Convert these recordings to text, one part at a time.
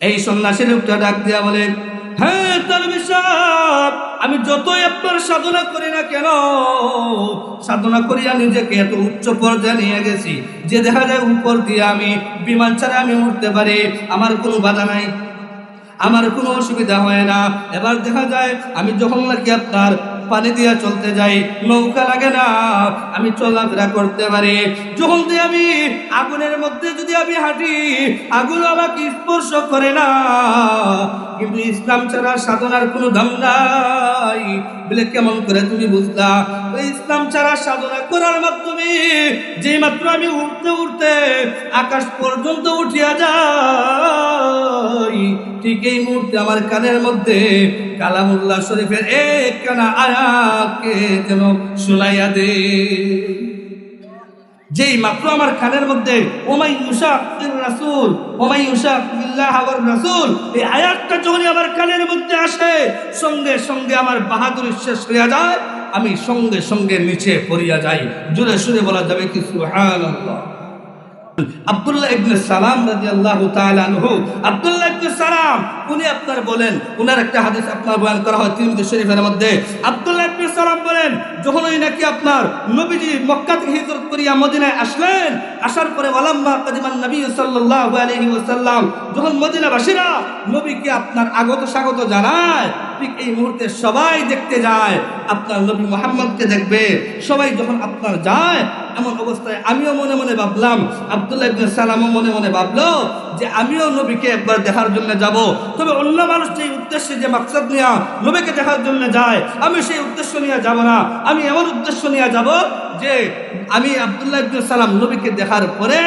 এই সন্ন্যাসী লোকটা ডাক দিয়া বলেন, হ্যাঁ তানভীর সাহেব, আমি যতই আপনার সাধনা করি না কেন, সাধনা করিয়া নিজেকে এত উচ্চ পর্যায়ে নিয়ে গেছি যে দেখা যায় উপর দিয়ে আমি বিমান ছাড়া আমি উঠতে পারি, আমার কোনো বাধা নাই, আমার কোনো অসুবিধা হয় না। এবার দেখা যায় আমি যখন নাকি আপনার পানি দিয়া চলতে যাই, নৌকা লাগে না, আমি চলাফেরা করতে পারি। যখন দিয়ে আমি আগুনের মধ্যে যদি আমি হাঁটি, আগুন আমাকে স্পর্শ করে না। কিন্তু ইসলাম ছাড়া সাধনার কোনো দাম নাই বলে কেমন করে তুমি বুঝলা? ইসলাম ছাড়া সাধনা করার মাধ্যমে যেই মাত্র আমি উঠতে উঠতে আকাশ পর্যন্ত উঠিয়া যাই, ঠিক এই মুহূর্তে আমার কানের মধ্যে কালামুল্লাহ শরীফের একখানা আয়াতকে যেন শুনাইয়া দে। যেই মাত্র আমার কানের মধ্যে ওমাই ইউশাকির রাসূল ওমাই ইউশাকিল্লাহ ওয়ার রাসূল এই আয়াতটা যখনই আমার কানের মধ্যে আসে, সঙ্গে সঙ্গে আমার বাহাদুরি শেষ হইয়া যায়, আমি সঙ্গে সঙ্গে নিচে পড়িয়া যাই। জোরে সুরে বলা যাবে কি সুবহানাল্লাহ। আব্দুল্লাহ ইবনে সালাম রাদিয়াল্লাহু তাআলা আনহু, আব্দুল্লাহ ইবনে সালাম উনি আপনার বলেন, উনার একটা হাদিস আপনার বয়ান করা হয় তিরমিজি শরীফের মধ্যে। আব্দুল্লাহ ইবনে সালাম বলেন, যখনই নাকি আপনার নবীজি মক্কা থেকে হিজরত করিয়া মদিনায় আসলেন, আসার পরে ওয়ালাম্মা কাদিমান নবী সাল্লাল্লাহু আলাইহি ওয়াসাল্লাম, যখন মদিনাবাসীরা নবীকে আপনার আগত স্বাগত জানায়, ঠিক এই মুহূর্তে সবাই দেখতে যায়, আপনার নবী মুহাম্মদকে দেখবে। সবাই যখন আপনার যায়, এমন অবস্থায় আমিও মনে মনে ভাবলাম, আব্দুল্লাহ ইবনে সালামও মনে মনে ভাবলো যে আমিও নবীকে একবার দেখার জন্য যাব। তবে অন্য মানুষ সেই উদ্দেশ্যে যে মাকসাদ নিয়ে নবীকে দেখার জন্য যায়, আমি সেই উদ্দেশ্য নিয়ে যাব না। আমি এমন উদ্দেশ্য নিয়ে যাব যে আমি আব্দুল্লাহ ইবনে সালাম নবীকে দেখার পরে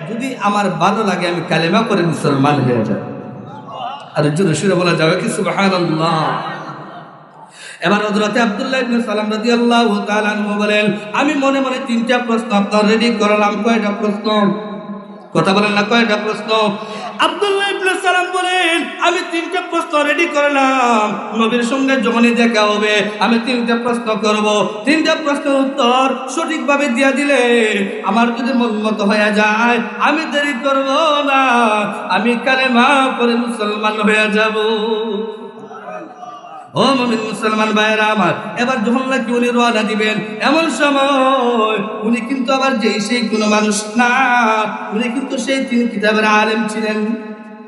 যদি আমার ভালো লাগে, আমি কালেমা করে মুসলমান হয়ে যাব। আর জোরে সুরে বলা যাবে কি সুবহানাল্লাহ। এবার হযরত আব্দুল্লাহ ইবনে সালাম রাদিয়াল্লাহু তাআলা আনহু বলেন, আমি মনে মনে তিনটা প্রশ্ন আপনার রেডি করলাম। কয়টা প্রশ্ন? কথা বলেন না, কয়টা প্রশ্ন? আব্দুল্লাহ ইবনে সালাম বলেন, আমি তিনটা প্রশ্ন রেডি করলাম। নবীর সঙ্গে যখনই দেখা হবে আমি তিনটা প্রশ্ন করব। তিনটা প্রশ্নের উত্তর সঠিকভাবে দিয়ে দিলে আমার যদি মন মতো হয়ে যায়, আমি দেরি করব না, আমি কালেমা পড়ে মুসলমান হয়ে যাব। ও মুমিন মুসলমান ভাইরা আমার, এবার যখন নাকি উনি রওনা দিবেন, এমন সময় উনি কিন্তু আবার সেই কোনো মানুষ না, উনি কিন্তু সেই তিন কিতাবের আলেম ছিলেন,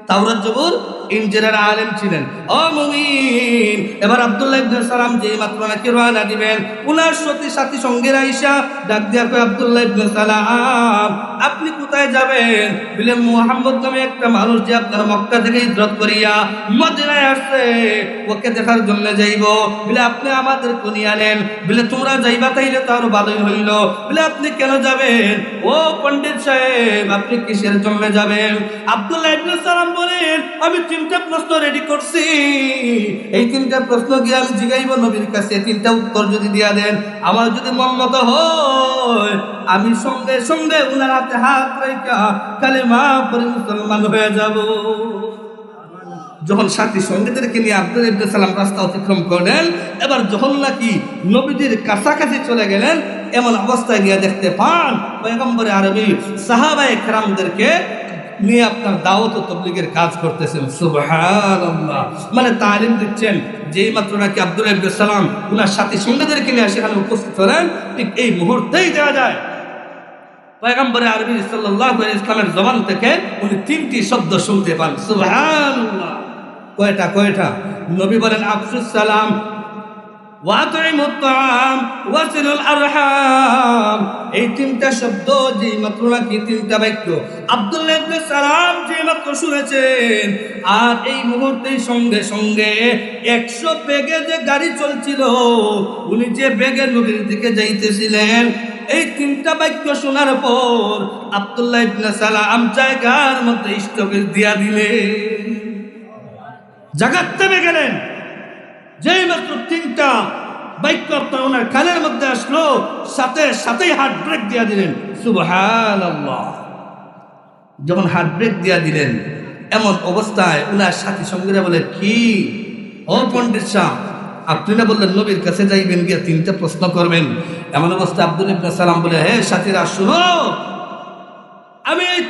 তাওরাত জবুর ইনজিলের আলেম ছিলেন। ও মুমিন, এবার আব্দুল্লাহ ইবনে সালাম যে মাত্র নাকি রওনা দিবেন, উনার সাথী সঙ্গের আয়েশা ডাক দিয়া কয়, আব্দুল্লাহ ইবনে সালাম আপনি কোথায় যাবেন? বলে মুহাম্মদ নামে একটা মানুষ যে আপনার মক্কা থেকে হিজরত করিয়া মদিনায় আসছে, ওকে দেখার জন্য যাইব। বলে আপনি আমাদের কোনি আনেন। বলে তোমরা যাইবা তাইলে তো আরো ভালোই হইল। বলে আপনি কেন যাবেন? ও পণ্ডিত সাহেব, আপনি কিসের জন্য যাবেন? আব্দুল্লাহ ইবনে সালাম বলেন, আমি তিনটা প্রশ্ন রেডি করছি, এই তিনটা প্রশ্ন গিয়ে আমি জিগাইব নবীর কাছে। তিনটা উত্তর যদি দিয়া দেন, আমার যদি মন মতো হয়, আমি সঙ্গে সঙ্গে উনার হাতে হাত রাইখা কালেমা পড়ে মুসলমান হয়ে যাব। যখন সাথী সঙ্গীদেরকে নিয়ে আব্দুল্লাহ ইবনে সালাম রাস্তা অতিক্রম করলেন, এবার যখন নাকি নবীজির কাছাকাছি চলে গেলেন, এমন অবস্থায় গিয়ে দেখতে পান পয়গম্বরে আরবি সাহাবায়ে কেরামদেরকে নিয়ে আপনার দাওয়াত ও তাবলীগের কাজ করতেছেন। সুবহানাল্লাহ, মানে তালিম দিচ্ছেন। যেই মাত্র নাকি আব্দুল্লাহ ইবনে সালাম উনার সাথী সঙ্গীদেরকে নিয়ে সেখানে উপস্থিত হলেন, ঠিক এই মুহূর্তেই দেওয়া যায় পয়গম্বরে আরবি সাল্লাল্লাহু আলাইহি ইসলামের জবান থেকে উনি তিনটি শব্দ শুনতে পান। সুবহানাল্লাহ। কয়টা? নবী বলেন, আফসুস সালাম ওয়াতুইমুত তাআম ওয়াসিলুল আরহাম। এই তিনটা শব্দ যেই মাত্র নাকি তিনটা বাক্য আব্দুল্লাহ ইবনে সালাম যেই মাত্র শুনেছেন, আর এই মুহূর্তেই সঙ্গে সঙ্গে 100 বেগে যে গাড়ি চলছিল, উনি যে বেগে নদীর দিকে যাইতেছিলেন, এই তিনটা বাক্য শোনার পর আব্দুল্লাহ ইবনে সালাম জায়গার মধ্যে স্টপেজ দিয়া দিলেন, জাগাতে গেলেন। যেই মাত্র তিনটা বাক্য আপনার ওনার কানের মধ্যে আসলো, সাথেই হার্ট ব্রেক দিয়া দিলেন। সুবহানাল্লাহ। যখন হার্ট ব্রেক দিয়া দিলেন, এমন অবস্থায় উনার সাথী সঙ্গীরা বলে, কি ও পণ্ডিত সাহেব, আপনি না বললেন নবীর কাছে যাইবেন, গিয়ে তিনটা প্রশ্ন করবেন? এমন অবস্থায় আব্দুল্লাহ ইবনে সালাম বলে, হে সাথীরা শুনো, আমি এই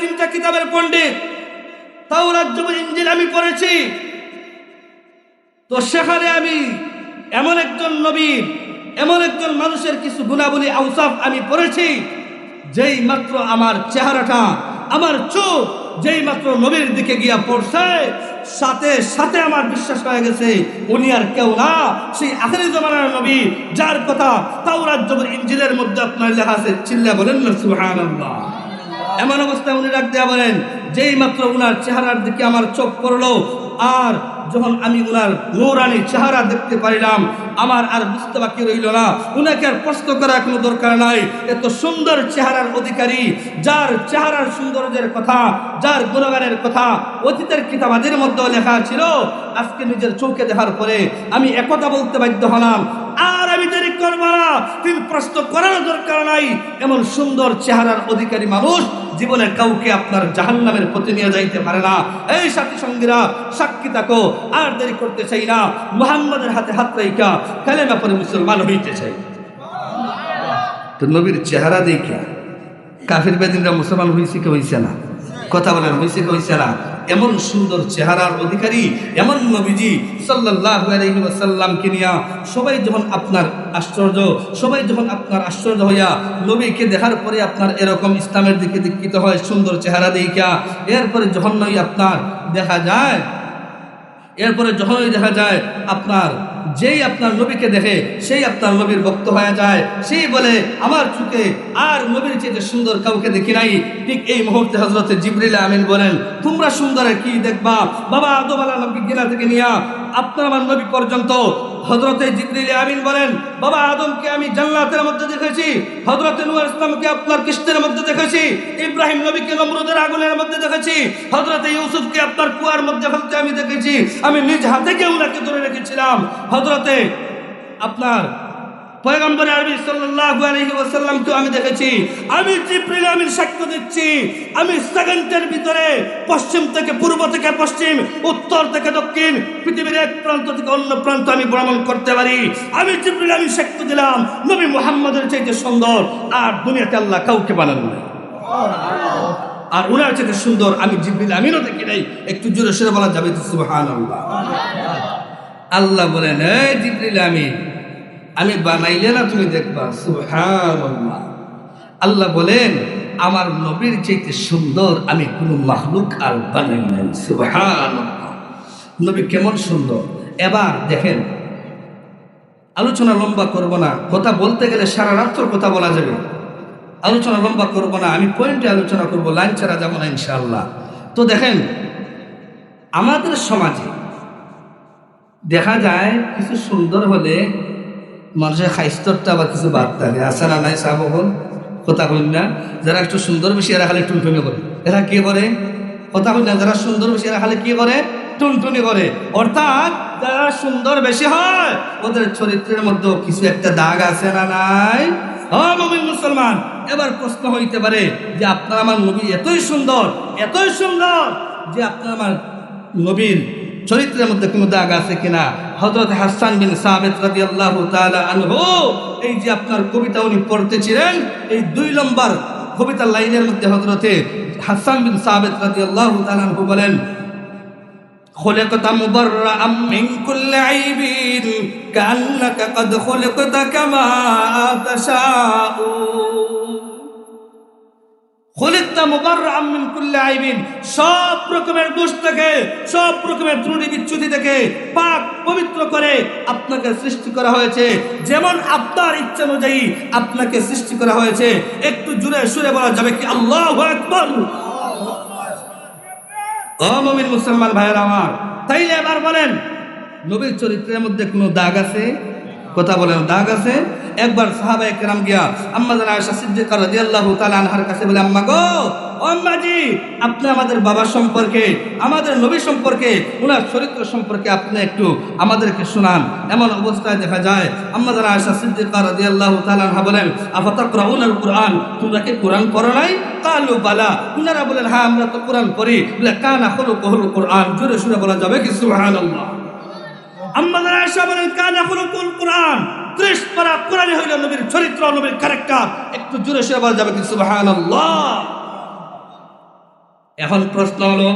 তিনটা কিতাবের পণ্ডিত, তাওরাত জবুর ইনজিল আমি পড়েছি, তো সেখানে আমি এমন একজন নবীর, এমন একজন মানুষের কিছু গুণাবলী আওসাফ আমি পড়েছি, যেই মাত্র আমার চেহারাটা, আমার চোখ যেই মাত্র নবীর দিকে গিয়া পড়ছে, সাথে সাথে আমার বিশ্বাস হয়ে গেছে উনি আর কেউ না, সেই আখিরি জামানার নবী যার কথা তাওরাত জবুর ইনজিলের মধ্যে আপনার লেখা আছে। চিল্লা বলেন না সুবহানাল্লাহ। এমন অবস্থায় উনি ডাক দেয়া বলেন, যেই মাত্র উনার চেহারার দিকে আমার চোখ পড়লো, আর যখন আমি উনার নূরানি চেহারা দেখতে পারিলাম, আমার আর বুঝতে বাকি রইল না, উনাকে আর প্রশ্ন করার কোনো দরকার নাই। এত সুন্দর চেহারার অধিকারী, যার চেহারার সৌন্দর্যের কথা, যার গুণগানের কথা অতীতের কিতাবাদের মধ্যে লেখা ছিল, আজকে নিজের চোখে দেখার পরে আমি একথা বলতে বাধ্য হলাম, আর আমি দেরি করব না, তিনি প্রশ্ন করার দরকার নাই। এমন সুন্দর চেহারার অধিকারী মানুষ জীবনে কাউকে আপনার জাহান্নামের পথে নিয়ে যাইতে পারে না। এই সাথী সঙ্গীরা, সাক্ষী থাকো, আর দেরি করতে চাই না, মুহাম্মাদের হাতে হাত রাইখা কালেমা পড়ে মুসলমান হইতে চাই। তো নবীর চেহারা দেখে কাফির বেদিনরা মুসলমান হইছে কি হইছে না? কথা বলেন, হইছে কি হইছে না? এমন সুন্দর চেহারার অধিকারী এমন নবীজি সাল্লাল্লাহু আলাইহি ওয়াসাল্লামকে নিয়া সবাই যখন আপনার আশ্চর্য হইয়া নবীকে দেখার পরে আপনার এরকম ইসলামের দিকে দীক্ষিত হয় সুন্দর চেহারা দেখিয়া, এরপরে যখন আপনার দেখা যায় আপনার যেই আপনার নবীকে দেখে সেই আপনার নবীর ভক্ত হয়ে যায়, সেই বলে আমার চোখে আর নবীর চেয়ে সুন্দর কাউকে দেখি নাই। ঠিক এই মুহূর্তে হযরতে জিবরিল আমিন বলেন, তোমরা সুন্দরের কি দেখবা? বাবা আদম আলাইহিস সালামকে গিলা থেকে নিয়া আপনার আমার নবী পর্যন্ত হযরতে জিবরিল আমিন বলেন, বাবা আদমকে আমি জান্নাতের মধ্যে দেখেছি, হযরতে নূহ আলাইহিস সালামকে আপনার কিস্তের মধ্যে দেখেছি, ইব্রাহিম নবীকে নমরুদের আগুনের মধ্যে দেখেছি, হযরতে ইউসুফকে আপনার কুয়ার মধ্যে ফেলতে আমি দেখেছি, আমি নিজ হাতে কেউ ওনাকে ধরে রেখেছিলাম, হযরতে আপনার পয়গম্বর আরবি সাল্লাল্লাহু আলাইহি ওয়াসাল্লামকে আমি দেখেছি। আমি জিবরিল আমিন সাক্ষ্য দিচ্ছি, আমি সেকেন্ডের ভিতরে পশ্চিম থেকে পূর্ব থেকে পশ্চিম, উত্তর থেকে দক্ষিণ, পৃথিবীর এক প্রান্ত থেকে অন্য প্রান্ত আমি ভ্রমণ করতে পারি। আমি জিবরিল আমিন সাক্ষ্য দিলাম, নবী মুহাম্মদের চাইতে সুন্দর আর দুনিয়াতে আল্লাহ কাউকে বানান নাই, আর ওনার চাইতে সুন্দর আমি জিবরিল আমিনও দেখি নাই। একটু জোরে সরে বলা যাবে তো সুবহানাল্লাহ। আল্লাহ বলেন, এই জিবরিল আমিন, আমি বানাইলে না তুমি দেখবা। সুবহানাল্লাহ। আল্লাহ বলেন, আমার নবীর চাইতে সুন্দর আমি কোনো মাখলুক আর বানাই নাই। সুবহানাল্লাহ। নবী কেমন সুন্দর। এবার দেখেন, আলোচনা লম্বা করব না, কথা বলতে গেলে সারা রাত্র কথা বলা যাবে, আলোচনা লম্বা করব না, আমি পয়েন্টে আলোচনা করব, লাইন ছাড়া যাবো না ইনশাআল্লাহ। তো দেখেন, আমাদের সমাজে দেখা যায় কিছু সুন্দর হলে মানুষের খাইস্তরটা বা কিছু বাদ থাকে, আসে না নাই সাবহল কথা বলেন না। যারা একটু সুন্দর বেশি এরা খালি টুনটুনি করে, এরা কি করে কথা বলেন না, যারা সুন্দর বেশি এরা খালি কি করে, টুনটুনি করে। অর্থাৎ যারা সুন্দর বেশি হয় ওদের চরিত্রের মধ্যে কিছু একটা দাগ আছে না নাই? মুমিন মুসলমান, এবার প্রশ্ন হইতে পারে যে আপনার আমার নবী এতই সুন্দর যে আপনার আমার নবীর চরিত্রের মধ্যে কোনো দাগ আছে কিনা? হযরত হাসান বিন সাবিত রাদিয়াল্লাহু তাআলা আনহু, এই যে আপনার কবিতা উনি পড়তেছিলেন, এই 2 নম্বর কবিতার লাইনের মধ্যে হযরতে হাসান বিন সাবিত রাদিয়াল্লাহু তাআলা আনহু বলেন, খুলিকতা মুবাররাআম মিন কুল্লি আইবিন কান্নাকা কদ খুলিকতা কামা তাশাউ। খুলিকতা মুবাররাআম মিন কুল্লি আইবিন, সব রকমের দোষ থেকে, সব রকমের ত্রুটি বিচ্যুতি থেকে পাক পবিত্র করে আপনাকে সৃষ্টি করা হয়েছে। যেমন আপনার ইচ্ছা অনুযায়ী আপনাকে সৃষ্টি করা হয়েছে। একটু জোরে সুরে বলা যাবে কি আল্লাহু আকবার? ও মুমিন মুসলমান ভাইয়েরা আমার, তাইলে এবার বলেন, নবীর চরিত্রের মধ্যে কোনো দাগ আছে? কথা বলেন, দাগ আছে? একবার সাহাবায়ে কেরাম গিয়া আম্মা জান আয়েশা সিদ্দিকা রাদিয়াল্লাহু তাআলা আনহার কাছে বলে, আম্মা গো, ও আম্মাজি, আপনি আমাদের বাবা সম্পর্কে, আমাদের নবী সম্পর্কে, ওনার চরিত্র সম্পর্কে আপনি একটু আমাদেরকে শোনান। এমন অবস্থায় দেখা যায় আম্মা জান আয়েশা সিদ্দিকা রাদিয়াল্লাহু তাআলা আনহা বলেন, আফাতাকরাউনাল কুরআন, তোমরা কি কোরআন পড়ো নাই? কালু বালা, ওনারা বলেন, হ্যাঁ আমরা তো কোরআন পড়ি। বলে, কানা খুলুকুল কোরআন, জোরে সুরে বলা যাবে কি সুবহানাল্লাহ? আম্মা জান আয়েশা বলেন, কানা খুলুকুল কোরআন, 30 পারা কোরআনে হইল নবীর চরিত্র, নবীর ক্যারেক্টার। একটু জোরে সুরে বলা যাবে কি সুবহানাল্লাহ? এখন প্রশ্ন হলো,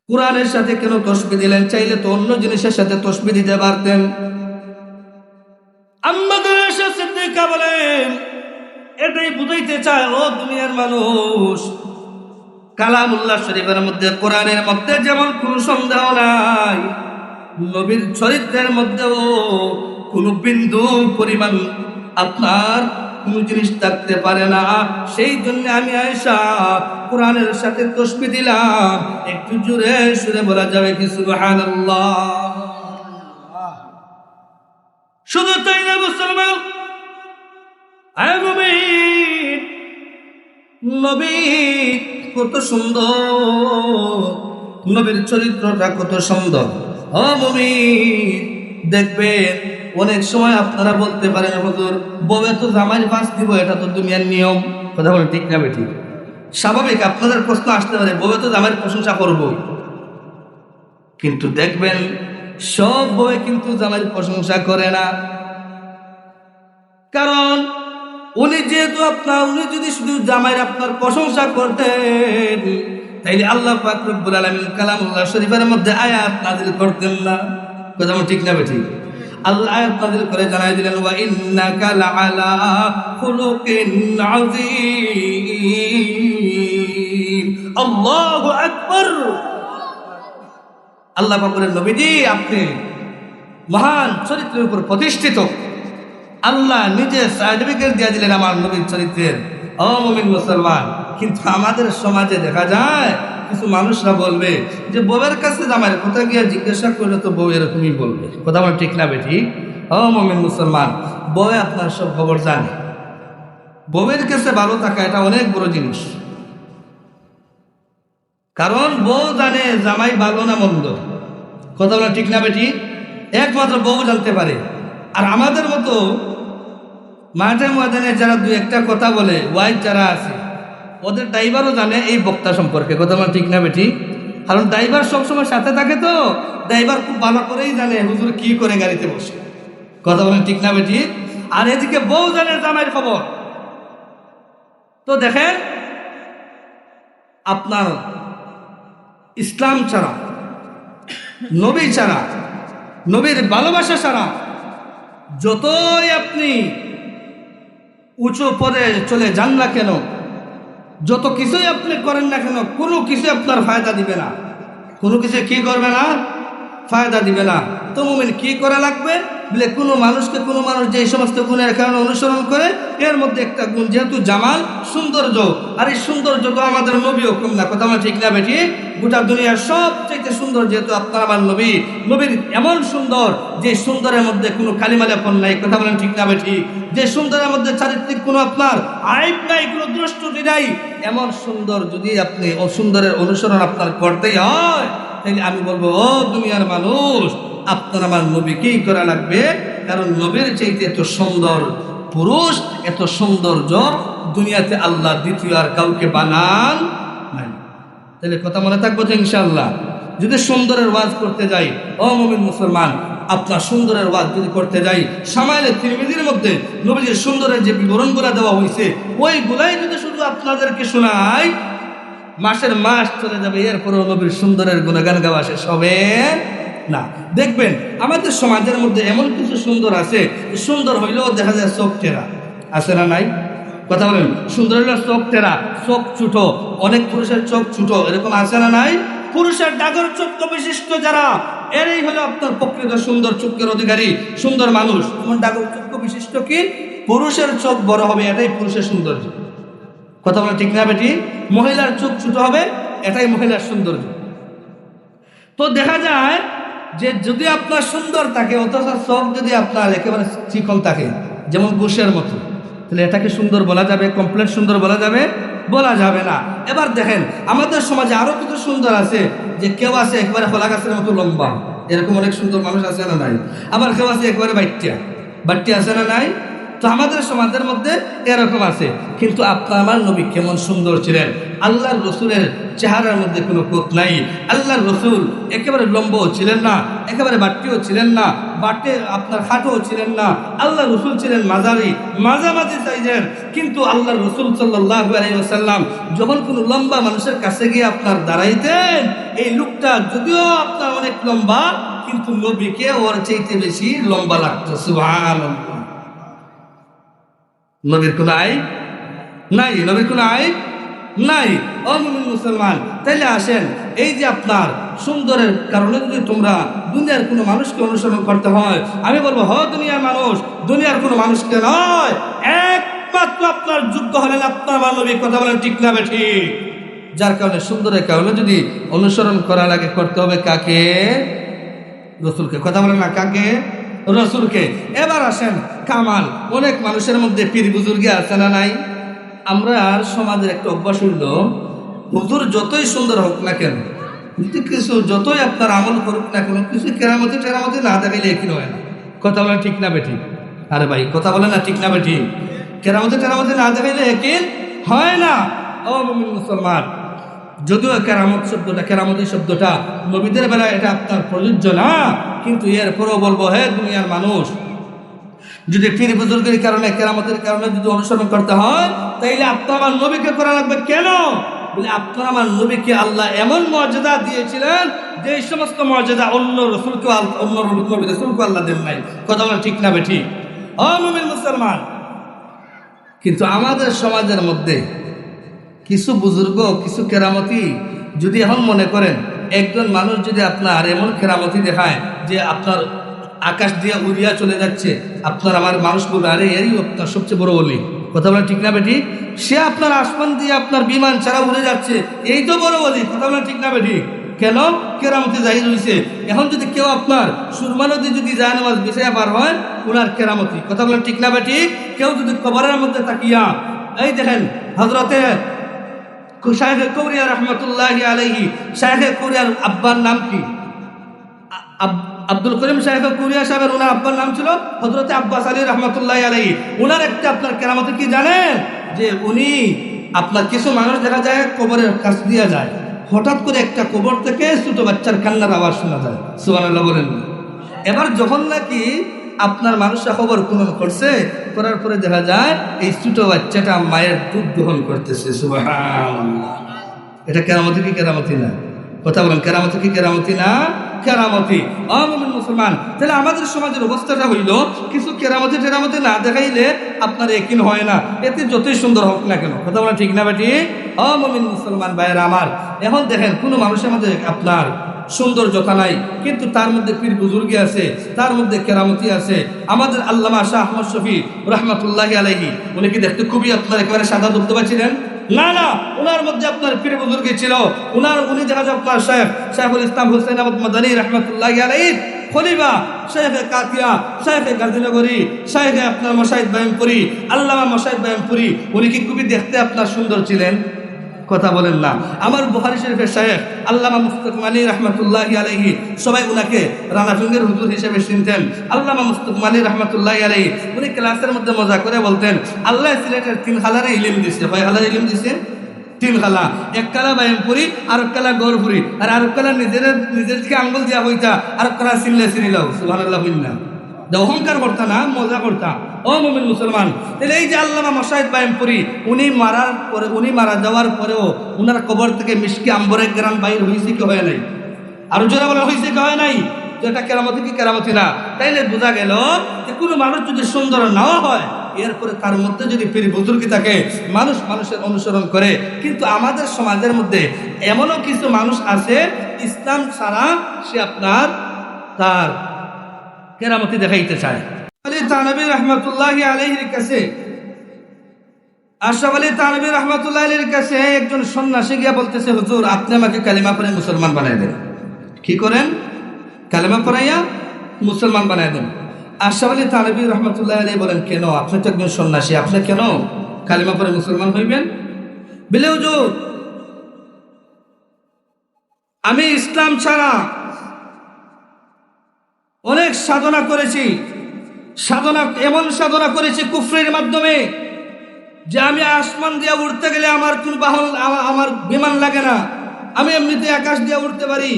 কোরআনের সাথে কেন তসবিহ দিলেন? চাইলে তো অন্য জিনিসের সাথে তসবিহ দিতে পারতেন। আমাদের সিদ্দিকা বলেন, এটাই বুঝাইতে চায় ও দুনিয়ার মানুষ, কালামুল্লাহ শরীফের মধ্যে, কোরআনের মধ্যে যেমন কোনো সন্দেহ নাই, নবীর চরিত্রের মধ্যেও কোনো বিন্দু পরিমাণ আপনার কোনো জিনিস থাকতে পারে না। সেই জন্য আমি আয়েশা কোরআনের সাথে তসবিহ দিলাম। একটু জোরে সুরে বলা যাবে কি সুবহানাল্লাহ? শুধু তাই না মুসলমান, আয় মুমিন, নবী কত সুন্দর, নবীর চরিত্রটা কত সুন্দর। ও মুমিন, দেখবেন অনেক সময় আপনারা বলতে পারেন হুজুর, বউয়ে তো জামাই ফাঁস দিব, এটা তো দুনিয়ার নিয়ম। কথা বলে ঠিক না বেঠিক? স্বাভাবিক আপনাদের প্রশ্ন আসতে পারে, বউয়ে তো জামাইয়ের প্রশংসা করবো, কিন্তু দেখবেন সব বউয়ে কিন্তু জামাইয়ের প্রশংসা করে না। কারণ উনি যেহেতু উনি যদি শুধু জামাইয়ের আপনার প্রশংসা করতেন, তাইলে আল্লাহ পাক রব্বুল আলামিন কালামুল্লাহ শরীফের মধ্যে আয়াত নাযিল করতেন না। কথা ঠিক না বেঠিক? আল্লাহ আয়াত নাযিল করে জানাই দিলেন, ওয়া ইন্নাকা লাআলা খুলুকিন আযীম। আল্লাহু আকবার। আল্লাহ পাক বলেন, নবীজি আপনি মহান চরিত্রের উপর প্রতিষ্ঠিত। আল্লাহ নিজে সার্টিফিকেট দিয়ে দিলেন আমার নবীর চরিত্রের। ও মুমিন মুসলমান, কিন্তু আমাদের সমাজে দেখা যায় কিছু মানুষরা বলবে যে বউয়ের কাছে জামাইয়ের কথা গিয়ে জিজ্ঞাসা করলে তো বউ এরকমই বলবে। কথা আমার ঠিক না বেঠিক? ও মুমিন মুসলমান, বউ আপনার সব খবর জানে। বউয়ের কাছে ভালো থাকা এটা অনেক বড় জিনিস, কারণ বউ জানে জামাই ভালো না মন্দ। কথা বলা ঠিক না বেঠিক? একমাত্র বউ জানতে পারে। আর আমাদের মতো মাঠে ময়দানে যারা দুই একটা কথা বলে, ওয়াইফ যারা আছে, ওদের ড্রাইভারও জানে এই বক্তা সম্পর্কে। কথা বলা ঠিক না বেঠিক? কারণ ড্রাইভার সবসময় সাথে থাকে, তো ড্রাইভার খুব ভালো করেই জানে হুজুর কি করে গাড়িতে বসে। কথা বলেন ঠিক না বেঠিক? আর এদিকে বউ জানে জামাইয়ের খবর। তো দেখেন, আপনার ইসলাম ছাড়া, নবী ছাড়া, নবীর ভালোবাসা ছাড়া যতই আপনি উঁচু পদে চলে যান না কেন, যত কিছুই আপনি করেন না কেন, কোনো কিছু আপনার ফায়দা দিবে না। কোনো কিছু কি করবে না? ফায়দা দিবে না। তো মুমিন কি করা লাগবে বলে, কোনো মানুষকে, কোনো মানুষ যে সমস্ত গুণের কারণে অনুসরণ করে, এর মধ্যে একটা গুণ যেহেতু জামাল, সৌন্দর্য। আর এই সৌন্দর্য তো আমাদের নবীও কম না। কথা আমার ঠিক না বেঠিক? গোটা দুনিয়ার সবচেয়ে সুন্দর যেহেতু আপনার আমার নবী, নবীর এমন সুন্দর যে সুন্দরের মধ্যে কোনো কালিমালাপন নাই। কথা বলেন ঠিক না বেঠিক? যে সুন্দরের মধ্যে চারিত্রিক কোনো আপনার আইব নাই, কোনো দুষ্টুটি নাই, এমন সুন্দর যদি আপনি ও সুন্দরের অনুসরণ আপনার করতেই হয়, তাহলে আমি বলবো ও দুনিয়ার মানুষ, আপনার আমার নবীকেই করা লাগবে। কারণ নবীর চাইতে এত সুন্দর পুরুষ, এত সৌন্দর্য দুনিয়াতে আল্লাহ দ্বিতীয় আর কাউকে বানান নাই। তাহলে কথা মনে থাকবো তো ইনশাআল্লাহ। যদি সুন্দরের ওয়াজ করতে যাই, ও মুমিন মুসলমান, আপনার সুন্দরের ওয়াজ যদি করতে যাই, শামাইলে তিরমিজির মধ্যে নবীজির সুন্দরের যে বিবরণগুলো দেওয়া হয়েছে, ওইগুলাই যদি শুধু আপনাদেরকে শোনাই, মাসের মাস চলে যাবে, এরপরেও নবীর সুন্দরের গুণগান গাওয়া শেষ হবে না। দেখবেন আমাদের সমাজের মধ্যে এমন কিছু সুন্দর আছে, সুন্দর হইলেও দেখা যায় চোখ টেরা, আছে না নাই? কথা বলেন, সুন্দর হইলেও চোখ টেরা, চোখ ছুটো। অনেক পুরুষের চোখ ছুটো, এরকম আছে না নাই? পুরুষের ডাগর চক্ষু বিশিষ্ট যারা, এরাই হলো আপনার প্রকৃত সুন্দর চক্ষের অধিকারী, সুন্দর মানুষ। তোমার ডাগর চক্ষু বিশিষ্ট কি? পুরুষের চোখ বড় হবে, এটাই পুরুষের সৌন্দর্য। কথা বলে ঠিক না বেটি? মহিলার চোখ ছোট হবে, এটাই মহিলার সৌন্দর্য। তো দেখা যায় যে যদি আপনার সুন্দর থাকে, অথচ চোখ যদি আপনার একেবারে চিকন থাকে, যেমন গোশের মতো, তাহলে এটাকে সুন্দর বলা যাবে? কমপ্লিট সুন্দর বলা যাবে? বলা যাবে না। এবার দেখেন আমাদের সমাজে আরো কিছু সুন্দর আছে, যে কেউ আছে একবারে খোলা গাছের মতো লম্বা, এরকম অনেক সুন্দর মানুষ আছে না নাই? আবার কেউ আছে একবারে বাট্টিয়া, বাট্টিয়া আছে না নাই? তো আমাদের সমাজের মধ্যে এরকম আছে। কিন্তু আপনার আমার নবী কেমন সুন্দর ছিলেন! আল্লাহর রসুলের চেহারার মধ্যে কোনো কোট নাই। আল্লাহর রসুল একেবারে লম্বও ছিলেন না, একেবারে বাট্টিও ছিলেন না, বাটে আপনার খাটোও ছিলেন না। আল্লাহ রসুল ছিলেন মাঝামাঝি সাইজের। কিন্তু আল্লাহর রসুল সাল্লাল্লাহু আলাইহি ওয়াসাল্লাম যখন কোনো লম্বা মানুষের কাছে গিয়ে আপনার দাঁড়াইতেন, এই লোকটা যদিও আপনার অনেক লম্বা, কিন্তু নবীকে ওর চাইতে বেশি লম্বা লাগতো। সুবহানাল্লাহ। নবীর কোনো আইব নাই, নবীর কোনো আইব নাই। ও মুমিন মুসলমান, তাইলে আসেন, এই যে আপনার সুন্দরের কারণে যদি তোমরা দুনিয়ার কোনো মানুষকে অনুসরণ করতে হয়, আমি বলবো দুনিয়ার মানুষ, দুনিয়ার কোনো মানুষকে নয়, একমাত্র আপনার যোগ্য হলেন আপনার আমার নবী। কথা বলেন ঠিক না বেঠিক? যার কারণে সুন্দরের কারণে যদি অনুসরণ করা লাগে, করতে হবে কাকে? রসুলকে। কথা বলেন না, কাকে? রসুলকে। এবার আসেন কামাল। অনেক মানুষের মধ্যে পীর বুজুর্গে আছে না নাই? আমরা আর সমাজের একটা অভ্যাস হইল, হুজুর যতই সুন্দর হোক না কেন, কিছু যতই আপনার আমল করুক না কেন, কিছু কেরামতি টেরামতি না দেখাইলে একই হয় না। কথা বলেন ঠিক না বেঠিক? আরে ভাই কথা বলেন না, ঠিক না বেঠিক? কেরামতি টেরামতি না দেখাইলে একই হয় না। ও মুমিন মুসলমান, যদিও কেরামতি শব্দটা নবীদের বেলায় এটা আপনার প্রযোজ্য না, কিন্তু এরপরও বলবো, হে দুনিয়ার মানুষ, যদি পীর বুজুর্গের কারণে, কেরামতের কারণে যদি অনুসরণ করতে হয়, তাইলে আপনার আমার নবীকে করা লাগবে। কেন? বলে আপনার আমার নবীকে আল্লাহ এমন মর্যাদা দিয়েছিলেন যে এই সমস্ত মর্যাদা অন্য রসুলকে, অন্য নবী রসুলকে আল্লাহ দেন নাই। কথা বলেন ঠিক না বেঠিক? ও মুমিন মুসলমান, কিন্তু আমাদের সমাজের মধ্যে কিছু বুজুর্গ, কিছু কেরামতি যদি এখন মনে করেন, একজন মানুষ যদি আপনার এমন কেরামতি দেখায় যে আপনার আকাশ দিয়ে উড়িয়া চলে যাচ্ছে, আপনার আমার মানুষ বলবে, আরে এরই আপনার সবচেয়ে বড় বলি। কথা বলেন ঠিক না বেটি? সে আপনার আসমান দিয়ে আপনার বিমান ছাড়া উড়ে যাচ্ছে, এই তো বড় বলি। কথা বলেন ঠিক না বেটি? কেন? কেরামতি জাহির হয়েছে। এখন যদি কেউ আপনার সুরমা নদী যদি যায় নামাজ বিছাইয়া পার হয়, ওনার কেরামতি। কথা বলেন ঠিক না বেটি? কেউ যদি কবরের মধ্যে তাকিয়া, এই দেখেন হযরতে শায়েখে কৌরিয়া রহমতুল্লাহি আলাইহি, শায়েখে কৌরিয়ার আব্বার নাম কি? আব্দুল করিম শায়েখে কৌরিয়া সাহেবের ওনার আব্বার নাম ছিল হযরতে আব্বাস আলী রহমতুল্লাহি আলাইহি। ওনার একটা আপনার কেরামতি কি জানেন? যে উনি আপনার কিছু মানুষ দেখা যায় কবরের কাছ দিয়ে যায়, হঠাৎ করে একটা কবর থেকে ছোট বাচ্চার কান্নার আওয়াজ শোনা যায়। সুবহানাল্লাহ বলেন। এবার যখন নাকি আপনার মানুষরা খবর গ্রহণ করছে, করার পরে দেখা যায় এই ছোট বাচ্চাটা মায়ের দুধ গ্রহণ করতেছে। সুবহানাল্লাহ। এটা কেরামতি কি কেরামতি না? কথা বলেন, কেরামতি কি কেরামতি না? কেরামতি। মুমিন মুসলমান, তাহলে আমাদের সমাজের অবস্থাটা হইল, কিছু কেরামতি না দেখাইলে আপনার একিন হয় না, এতে যতই সুন্দর হোক না কেন। কথা বলেন ঠিক না বেটি? মুমিন মুসলমান ভাইয়েরা আমার, এখন দেখেন কোনো মানুষের মধ্যে আপনার সৌন্দর্যতা নাই, কিন্তু তার মধ্যে পীর বুজুর্গি আছে, তার মধ্যে কেরামতি আছে। আমাদের আল্লামা শাহ আহমদ শফী রহমতুল্লাহি আলাইহি, উনি কি দেখতে খুবই আপনার একেবারে সাদা দুবদুবা ছিলেন? না না, ওনার মধ্যে আপনার পীর বুজুর্গি ছিল। উনি দেখা যায় আপনার শাইখুল ইসলাম হুসাইন আহমদ মাদানী রহমতুল্লাহি আলাইহি, খলিফা শাইখে কাতিয়া, শাইখে গাজীনগরী, শাইখে আপনার মশাহিদ বাইমপুরি, আল্লামা মশাহিদ বাইমপুরি, উনি কি খুবই দেখতে আপনার সুন্দর ছিলেন? কথা বলেন না। আমার বুখারী শরীফের শাইখ আল্লামা মুস্তাকিম আলী রহমতুল্লাহি আলাইহি, সবাই উনাকে রানাফিঙ্গের হুজুর হিসেবে চিনতেন। আল্লামা মুস্তাকিম আলী রহমতুল্লাহি আলাইহি, উনি ক্লাসের মধ্যে মজা করে বলতেন, আল্লাহ সিলেটের 3 খালারে ইলম দিছে। কয় খালার ইলম দিছে? 3 খালা। এক কালা বাইমপুরি, আর এক কালা গৌরপুরি, আর আরেক কালা নিজের দিকে আঙ্গুল দিয়া হইতা, আর কালা চিনিলাও। সুবহানাল্লাহ। অহংকার করতা না, মজা করতা। মুমিন মুসলমান, তাহলে এই যে আল্লামা মশাহিদ বাইমপুরি, উনি মারা যাওয়ার পরেও উনার কবর থেকে মিষ্টি আম্বরের গ্রাম বাইর হয়েছে কি হয় নাই? আর জোরে বলা হয়েছে কি হয় নাই? তো এটা কেরামতি কি কেরামতি না? তাইলে বোঝা গেল যে কোনো মানুষ যদি সুন্দর নাও হয়, এরপরে তার মধ্যে যদি পীর বুজুর্গি থাকে, মানুষের অনুসরণ করে। কিন্তু আমাদের সমাজের মধ্যে এমনও কিছু মানুষ আছে, ইসলাম ছাড়া সে আপনার তার কেরামতি দেখাইতে চায়। আলী থানভী রহমতুল্লাহি আলাইহির কাছে, আশরাফ আলী থানভী রহমতুল্লাহি আলাইহির কাছে একজন সন্ন্যাসী গিয়া বলতেছে, হুজুর আপনি আমাকে কালিমা পড়ে মুসলমান বানাই দেন। কি করেন? কালিমা পড়াইয়া মুসলমান বানাই দেন। আশরাফ আলী থানভী রহমতুল্লাহি আলাইহি বলেন, কেন? আপনি তো একজন সন্ন্যাসী, আপনি কেন কালিমা পড়ে মুসলমান হইবেন? বলে, হুজুর আমি ইসলাম ছাড়া অনেক সাধনা করেছি, সাধনা, এমন সাধনা করেছি কুফরের মাধ্যমে যে আমি আসমান দিয়ে উঠতে গেলে আমার কোন বাহন, আমার বিমান লাগে না, আমি এমনিতে আকাশ দিয়ে উঠতে পারি।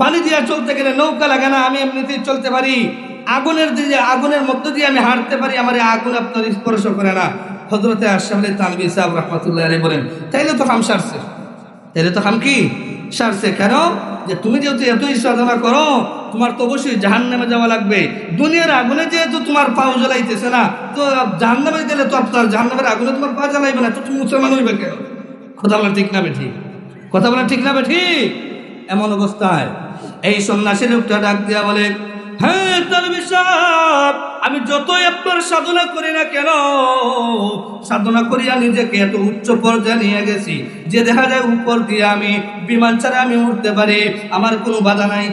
পানি দিয়ে চলতে গেলে নৌকা লাগে না, আমি এমনিতেই চলতে পারি। আগুনের মধ্য দিয়ে আমি হাঁটতে পারি, আমার আগুন আপনার স্পর্শ করে না। হযরতে আশরাফ আলী থানভী সাহেব রাহমাতুল্লাহি আলাইহি বলেন, তাইলে তো হাম সারছে, তাইলে তো হাম কি সারছে। কেন? যে তুমি যেহেতু এতই সাধনা করো, তোমার তো অবশ্যই জাহান্নামে যাওয়া লাগবে। দুনিয়ার আগুনে যেহেতু তোমার পাও জ্বলাইতেছে না, তো জাহান্নামে গেলে তো আপনার জাহান্নামের আগুনে তোমার পা জ্বালাইবে না, তো তুমি মুসলমান হইবে কেন? কথা বলা ঠিক না বেঠিক? কথা বলা ঠিক না বেঠিক? এমন অবস্থায় এই সন্ন্যাসী লোকটা ডাক দিয়া বলে, হ্যাঁ তানভী সাহেব, আমি যতই আপনার সাধনা করি না কেন, সাধনা করিয়া নিজেকে এত উচ্চ পর্যায়ে নিয়ে গেছি যে দেখা যায় উপর দিয়ে আমি বিমান ছাড়া আমি উঠতে পারি, আমার কোনো বাধা নাই,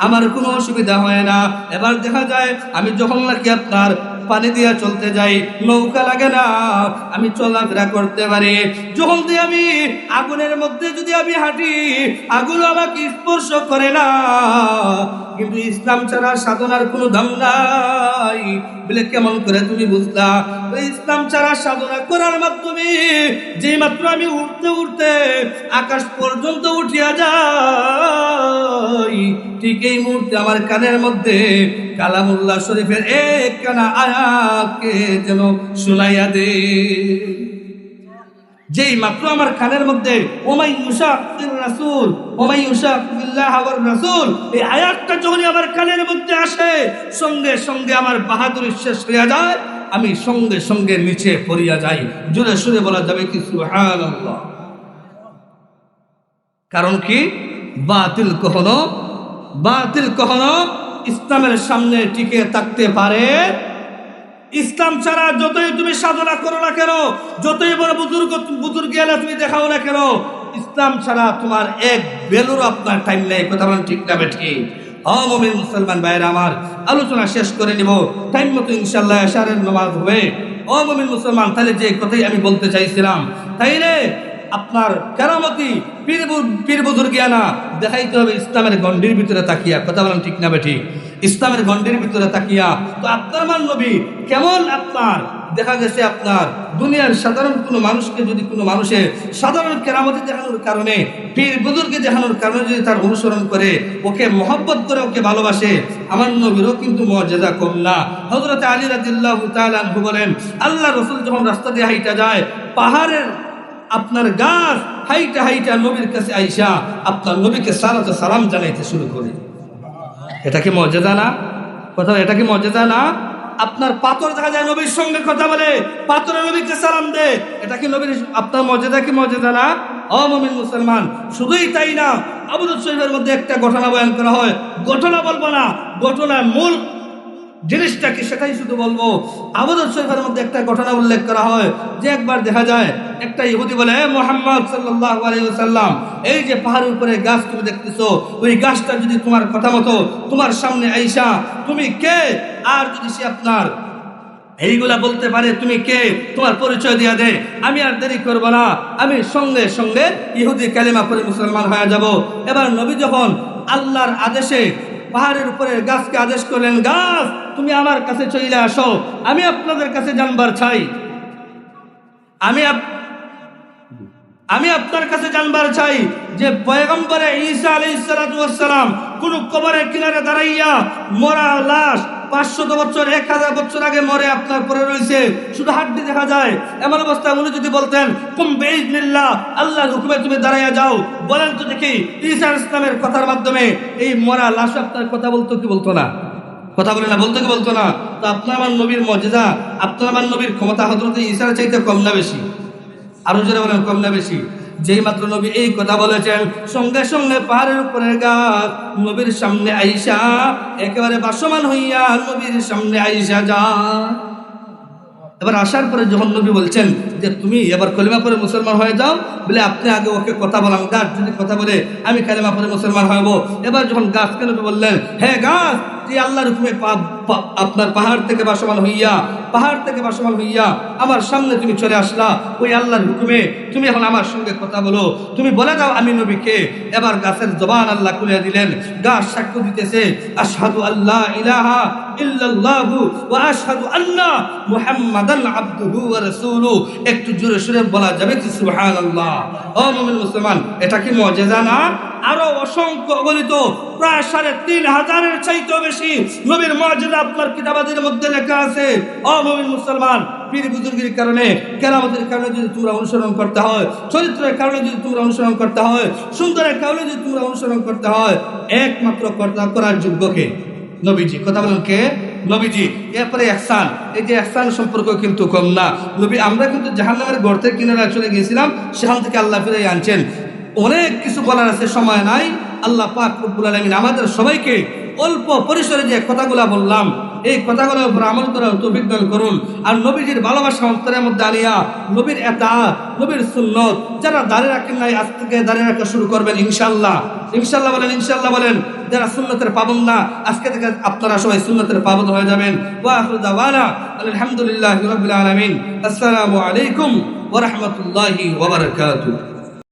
আমার কোনো অসুবিধা হয় না। এবার দেখা যায় আমি যখন নাকি আপনার পানি দিয়ে চলতে যাই, নৌকা লাগে না, আমি চলাফেরা করতে পারি। যখন দিয়ে আমি আগুনের মধ্যে যদি আমি হাঁটি, আগুন আমাকে স্পর্শ করে না। কিন্তু ইসলাম ছাড়া সাধনার কোনো দাম নাই বলে কেমন করে তুমি বুঝলা? ইসলাম ছাড়া সাধনা করার মাধ্যমে যেই মাত্র আমি উঠতে উঠতে আকাশ পর্যন্ত উঠিয়া যাই, ঠিক এই মুহূর্তে আমার কানের মধ্যে কালামুল্লাহ শরীফের এক কানা আয়াতকে যেন শুনাইয়া দে। যেই মাত্র আমার কানের মধ্যে ওমাই ইউশাকির রাসূল, ওমাই ইউশাকিল্লাহ ওয়ার রাসূল, এই আয়াতটা যখন আমার কানের মধ্যে আসে, সঙ্গে সঙ্গে আমার বাহাদুরি শেষ হয়ে যায়, আমি সঙ্গে সঙ্গে নিচে পড়িয়া যাই। জোরে সুরে বলা যাবে কি সুবহানাল্লাহ? কারণ কি? বাতিল কখনো ইসলামের সামনে টিকে থাকতে পারে। ইসলাম ছাড়া যতই তুমি সাধনা করো না কেন, যতই বড় বুজুর্গ এলা তুমি দেখাও না কেন, ইসলাম ছাড়া তোমার এক বেলুর আপনার টাইম নেই। কথা বলেন ঠিক না বেঠিক? মুমিন মুসলমান ভাইরা আমার, আলোচনা শেষ করে নিব, টাইম মতো ইনশাআল্লাহ এশারের নামাজ হবে। মুমিন মুসলমান, তাহলে যে কথাই আমি বলতে চাইছিলাম, তাইলে আপনার কেরামতি পীর বুজুর্গিয়ানা দেখাইতে হবে ইসলামের গণ্ডির ভিতরে তাকিয়া। কথা বলেন ঠিক না বেঠিক? ইসলামের গণ্ডির ভিতরে তাকিয়া। তো আপনার মান নবী কেমন আপনার দেখা গেছে, আপনার দুনিয়ার সাধারণ কোনো মানুষকে যদি কোনো মানুষের সাধারণ কেরামতি দেখানোর কারণে, পীর বুজুর্গকে দেখানোর কারণে যদি তার অনুসরণ করে, ওকে মহব্বত করে, ওকে ভালোবাসে, আমার নবীরও কিন্তু মুআজিজা কম না। হযরত আলী রাদিয়াল্লাহু তাআলা আনহু বলেন, আল্লাহ রাসূল যখন রাস্তা দিয়ে হাইটা যায়, পাহাড়ের আপনার গাছ হাইটা হাইটা নবীর কাছে আইসা আপনার নবীকে সালাম জানাইতে শুরু করে। এটা কি মুআজিজা না? কথা, এটা কি মুআজিজা না? আপনার পাথর দেখা যায় নবীর সঙ্গে কথা বলে, পাথরে নবীকে সালাম দে, এটা কি নবীর আপনার মুআজিজা কি মুআজিজা না? মুমিন মুসলমান, শুধুই তাই না, আবু দাউদ শরীফের মধ্যে একটা ঘটনা বয়ান করা হয়। ঘটনা বলবো না, ঘটনার মূল জিনিসটা কি সেটাই শুধু বলবো। আবু দাউদ শরীফের মধ্যে একটা ঘটনা উল্লেখ করা হয় যে একবার দেখা যায় একটা ইহুদি বলে, হে মুহাম্মদ সাল্লাল্লাহু আলাইহি ওয়াসাল্লাম, এই যে পাহাড়ের উপরে গাছ তুমি দেখতেছো, ওই গাছটা যদি তোমার কথা মতো তোমার সামনে আইসা তুমি কে, আর যদি সে আপনার এইগুলা বলতে পারে তুমি কে, তোমার পরিচয় দিয়া দে, আমি আর দেরি করবো না, আমি সঙ্গে সঙ্গে ইহুদি কালেমা পড়ে মুসলমান হয়ে যাব। এবার নবী যখন আল্লাহর আদেশে পাহাড়ের উপরে গাছকে আদেশ করলেন, গাছ তুমি আমার কাছে চলে আসো, আমি আপনাদের কাছে জানবার চাই, আমি আপনার কাছে জানবার চাই যে পয়গম্বরে ঈসা আলাইহিস সালাতু ওয়াস সালাম কোন কবরের কিনারে দাঁড়াইয়া মরা লাশ 500 বছর 1000 বছর আগে মরে আপনার পরে রয়েছে, শুধু হাড্ডি দেখা যায়। এমন অবস্থায় উনি যদি বলতেন কুম বিইজনিল্লাহ, আল্লাহর হুকুমে তুমি দাঁড়াইয়া যাও, বলেন তো দেখি ঈসা ইসলামের কথার মাধ্যমে এই মরা লাশ আপনার কথা বলতো কি বলতো না? কথা বলে না, বলতো কি বলতো না? তো আপনার আমার নবীর মুআজিজা, আপনার আমার নবীর ক্ষমতা হযরত ঈসার চাইতে কম না বেশি? আরো জোরে বলেন, কম না বেশি? যেই মাত্র নবী এই কথা বলেছেন, সঙ্গে সঙ্গে পাহাড়ের উপরে গাছ নবীর সামনে আইসা একেবারে ভাসমান হইয়া নবীর সামনে আইসা যা। এবার আসার পরে যখন নবী বলছেন যে তুমি এবার কলিমা পড়ে মুসলমান হয়ে যাও, বলে আপনি আগে ওকে কথা বলান, গাছ যদি কথা বলে আমি কালেমা পড়ে মুসলমান হব। এবার যখন গাছকে নবী বললেন, হে গাছ যে আল্লাহর হুকুমে আপনার পাহাড় থেকে ভাসমান হইয়া আমার সামনে তুমি চলে আসলা, ওই আল্লাহর হুকুমে তুমি এখন আমার সঙ্গে কথা বলো, তুমি বলে দাও আমি নবীকে। এবার গাছের জবান আল্লাহ খুলে দিলেন, গাছ সাক্ষ্য দিতেছে আশহাদু আল্লা ইলাহা ইল্লাল্লাহু ওয়া আশহাদু আন্না মুহাম্মাদান আবদুহু ওয়া রাসূলুহু। একটু জোরে সোরে বলা যাবে কি সুবহানাল্লাহ? ও মুমিন মুসলমান, এটা কি মুজিজা না? আরো অসংখ্য অগণিত প্রায় ৩,৫০০-এর চাইতেও বেশি নবীর মুজিজা আপনার কিতাবাদের মধ্যে লেখা আছে। ও মুমিন মুসলমান, পীর বুজুর্গের কারণে, কেরামতের কারণে যদি তোমরা অনুসরণ করতে হয়, চরিত্রের কারণে যদি তোমরা অনুসরণ করতে হয়, সুন্দরের কারণে যদি তোমরা অনুসরণ করতে হয়, একমাত্র করার যোগ্যকে নবীজি। কথা বলেন কে? নবীজি। এরপরে ইহসান, এই যে ইহসান সম্পর্ক কিন্তু কম না। নবী, আমরা কিন্তু জাহান্নামের গর্তের কিনারায় চলে গিয়েছিলাম, সেখান থেকে আল্লাহ ফিরে আনছেন। অনেক কিছু বলার আছে, সময় নাই। আল্লাহ পাক রব্বুল আলামিন আমাদের সবাইকে অল্প পরিসরে যে কথাগুলা বললাম, এই কথাগুলোর উপর আমল করার তৌফিক দান করুন। আর নবীজির ভালোবাসা অন্তরের মধ্যে আনিয়া নবীর ইতাআত, নবীর সুন্নত যারা দাঁড়িয়ে রাখেন নাই, আজ থেকে দাঁড়িয়ে রাখা শুরু করবেন ইনশাআল্লাহ। ইনশাআল্লাহ বলেন, ইনশাআল্লাহ বলেন। যারা সুন্নতের পাবন্দ না, আজকে থেকে আপনারা সবাই সুন্নতের পাবন্দ হয়ে যাবেন। ওয়া আখিরু দাওয়ানা আলহামদুলিল্লাহি রাব্বিল আলামিন। আসসালামু আলাইকুম ওয়া রাহমাতুল্লাহি ওয়া বারাকাতুহু।